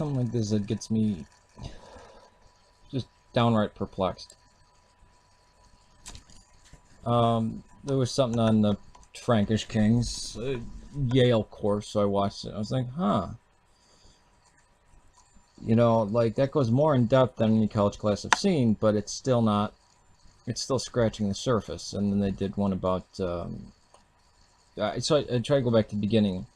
something like this that gets me just downright perplexed. There was something on the Frankish Kings Yale course, so I watched it. I was like, huh. You know, like, that goes more in depth than any college class I've seen, but it's still not, it's still scratching the surface. And then they did one about, so I try to go back to the beginning,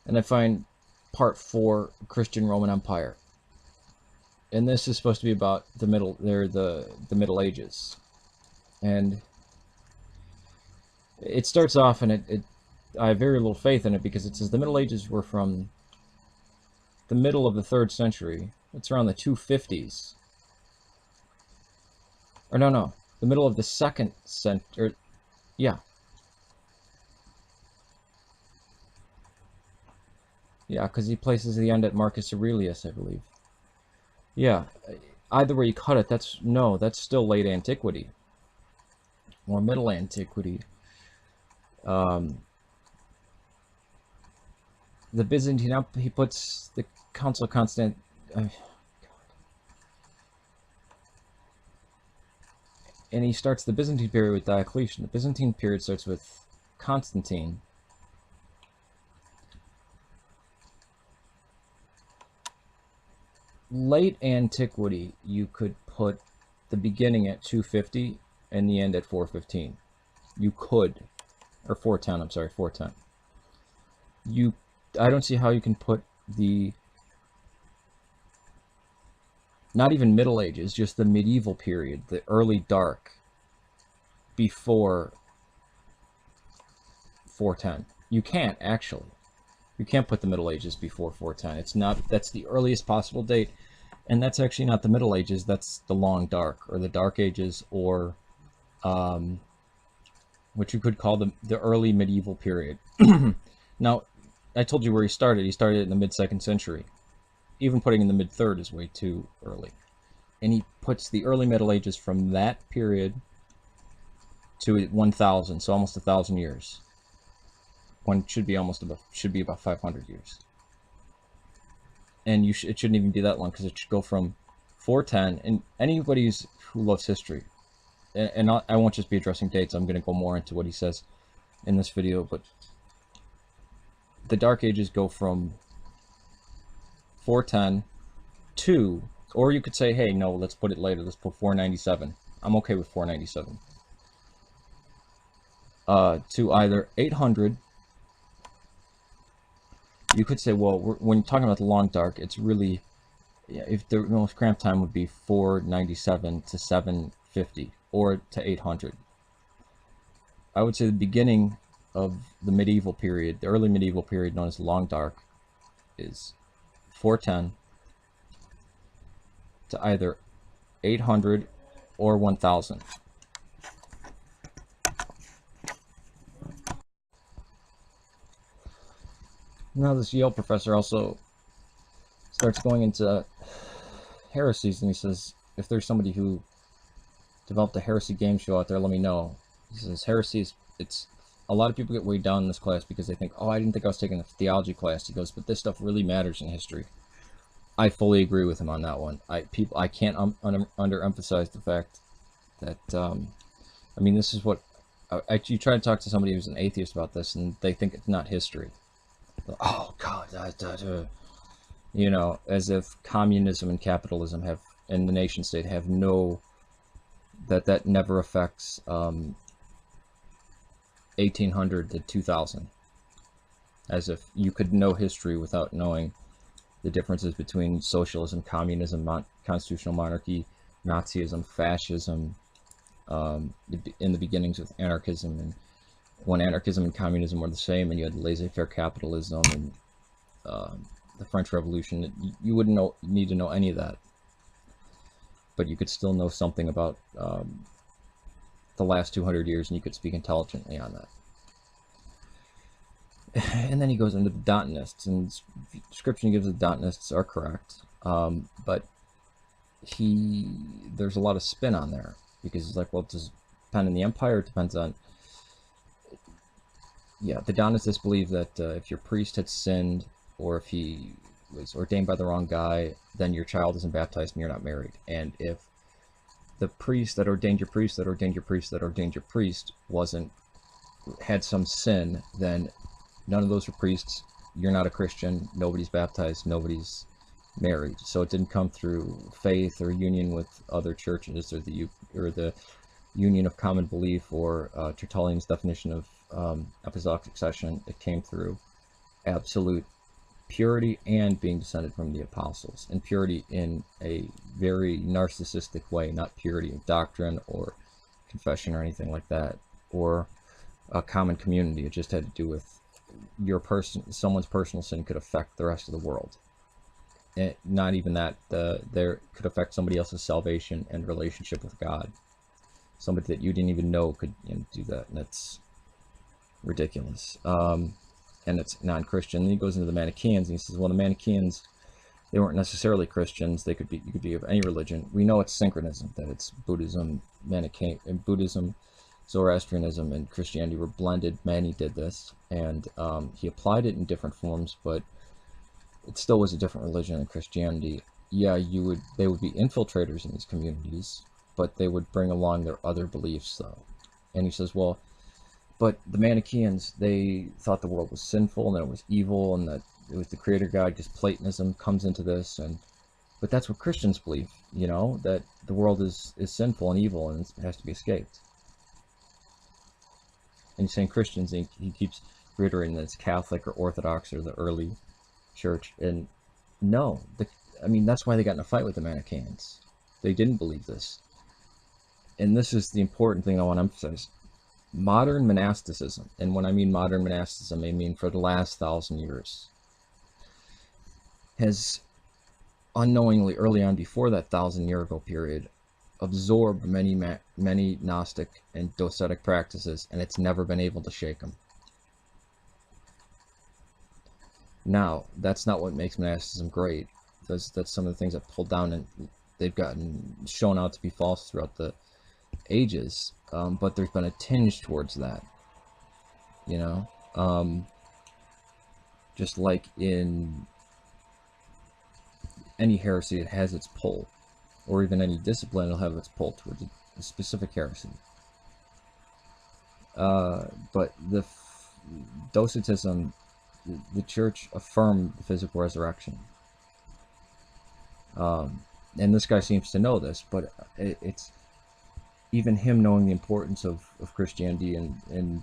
and I find part 4, Christian Roman Empire. And this is supposed to be about the Middle Ages. And it starts off, and I have very little faith in it, because it says the Middle Ages were from the middle of the 3rd century. It's around the 250s. Or no, the middle of the 2nd century. Yeah. Yeah, because he places the end at Marcus Aurelius, I believe. Yeah, either way you cut it, that's still late antiquity. Or middle antiquity. The Byzantine, he puts the Council of Constantinople. And he starts the Byzantine period with Diocletian. The Byzantine period starts with Constantine. Late antiquity, you could put the beginning at 250 and the end at 415. You could. Or 410, I'm sorry, 410. I don't see how you can put the, not even Middle Ages, just the medieval period, the early dark, before 410. You can't, actually. You can't put the Middle Ages before 410. It's not, that's the earliest possible date, and that's actually not the Middle Ages, that's the Long Dark, or the Dark Ages, or what you could call the early medieval period. Now, I told you where he started. He started in the mid-2nd century. Even putting in the mid-3rd is way too early. And he puts the early Middle Ages from that period to 1000, so almost 1,000 years. One should be about 500 years. And it shouldn't even be that long, because it should go from 410. And anybody who loves history, and I won't just be addressing dates, I'm going to go more into what he says in this video, but the Dark Ages go from 410 to, or you could say, hey, no, let's put it later, let's put 497. I'm okay with 497. To either 800, you could say, well, when you're talking about the Long Dark, it's really, if the most cramped time would be 497 to 750, or to 800. I would say the beginning of the medieval period, the early medieval period known as the Long Dark, is 410 to either 800 or 1000. Now this Yale professor also starts going into heresies, and he says, if there's somebody who developed a heresy game show out there, let me know. He says heresy is, a lot of people get weighed down in this class because they think, oh, I didn't think I was taking a theology class. He goes, but this stuff really matters in history. I fully agree with him on that one. I can't underemphasize the fact that, I mean, this is what, you try to talk to somebody who's an atheist about this, and they think it's not history. Oh, God, you know, as if communism and capitalism have, and the nation state have no, that never affects 1800 to 2000. As if you could know history without knowing the differences between socialism, communism, constitutional monarchy, Nazism, fascism, in the beginnings with anarchism, and when anarchism and communism were the same, and you had laissez-faire capitalism and the French Revolution. You wouldn't need to know any of that, but you could still know something about the last 200 years, and you could speak intelligently on that. And then he goes into the Dantonists, and the description he gives of the Dantonists are correct, but there's a lot of spin on there, because he's like, well, does it depend on the empire? It depends on, yeah, the Dantonists believe that if your priest had sinned, or if he was ordained by the wrong guy, then your child isn't baptized and you're not married. And if the priest that ordained your priest that ordained your priest that ordained your priest had some sin, then none of those are priests. You're not a Christian. Nobody's baptized. Nobody's married. So it didn't come through faith or union with other churches, or the union of common belief, or Tertullian's definition of apostolic succession. It came through absolute purity and being descended from the apostles, and purity in a very narcissistic way, not purity of doctrine or confession or anything like that, or a common community. It just had to do with someone's personal sin could affect the rest of the world. And not even that, there could affect somebody else's salvation and relationship with God. Somebody that you didn't even know could do that, and that's ridiculous. And it's non-Christian. Then he goes into the Manichaeans, and he says, well, the Manichaeans, they weren't necessarily Christians. You could be of any religion. We know it's synchronism, that it's Buddhism, Buddhism, Zoroastrianism, and Christianity were blended. Mani did this, and he applied it in different forms, but it still was a different religion than Christianity. Yeah, they would be infiltrators in these communities, but they would bring along their other beliefs, though. And he says, well, but the Manichaeans, they thought the world was sinful and that it was evil and that it was the creator God, because Platonism comes into this. But that's what Christians believe, that the world is sinful and evil and it has to be escaped. And he's saying Christians, he keeps reiterating that it's Catholic or Orthodox or the early church. And no, that's why they got in a fight with the Manichaeans. They didn't believe this. And this is the important thing I want to emphasize. Modern monasticism, and when I mean modern monasticism, I mean for the last 1,000 years, has unknowingly, early on before that 1,000-year-ago period, absorbed many Gnostic and Docetic practices, and it's never been able to shake them. Now, that's not what makes monasticism great. That's some of the things that pulled down, and they've gotten shown out to be false throughout the ages, but there's been a tinge towards that, just like in any heresy, it has its pull, or even any discipline, it'll have its pull towards a specific heresy. But the Docetism, the church affirmed the physical resurrection, and this guy seems to know this, but it's even him knowing the importance of Christianity and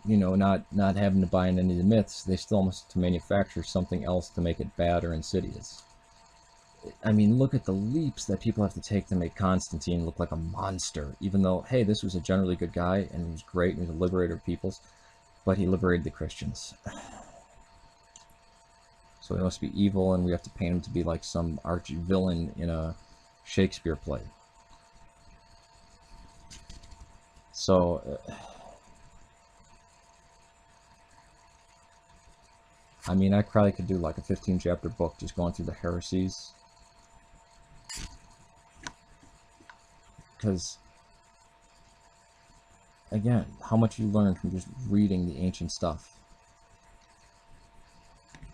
not having to buy in any of the myths. They still must have to manufacture something else to make it bad or insidious. Look at the leaps that people have to take to make Constantine look like a monster, even though, hey, this was a generally good guy and he was great and he was a liberator of peoples, but he liberated the Christians. So he must be evil, and we have to paint him to be like some arch villain in a Shakespeare play. So, I probably could do like a 15-chapter book just going through the heresies. Because, again, how much you learn from just reading the ancient stuff.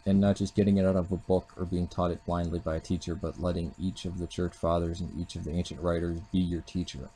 And not just getting it out of a book or being taught it blindly by a teacher, but letting each of the church fathers and each of the ancient writers be your teacher.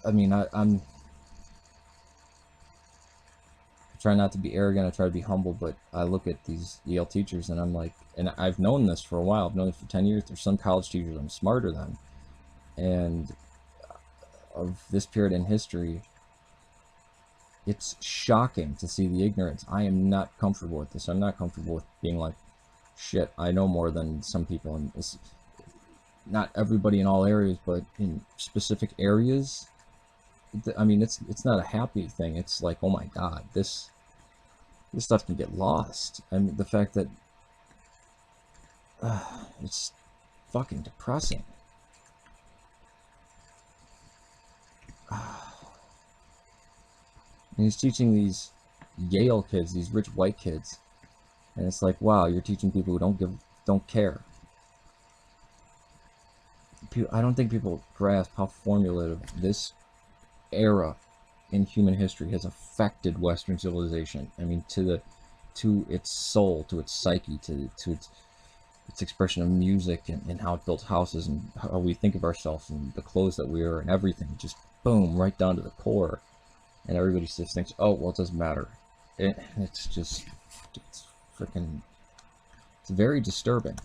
I'm try not to be arrogant, I try to be humble, but I look at these Yale teachers and I'm like, and I've known this for a while, I've known it for 10 years, there's some college teachers I'm smarter than, and of this period in history, it's shocking to see the ignorance. I am not comfortable with this. I'm not comfortable with being like, shit, I know more than some people, and it's not everybody in all areas, but in specific areas, it's not a happy thing. It's like, oh my god, this stuff can get lost. The fact that it's fucking depressing. And he's teaching these Yale kids, these rich white kids, and it's like, wow, you're teaching people who don't care. I don't think people grasp how formulative this era in human history has affected Western civilization. I mean, to its soul, to its psyche, to its expression of music, and how it built houses, and how we think of ourselves, and the clothes that we wear, and everything. Just boom, right down to the core. And everybody just thinks, oh, well, it doesn't matter. It's freaking, it's very disturbing.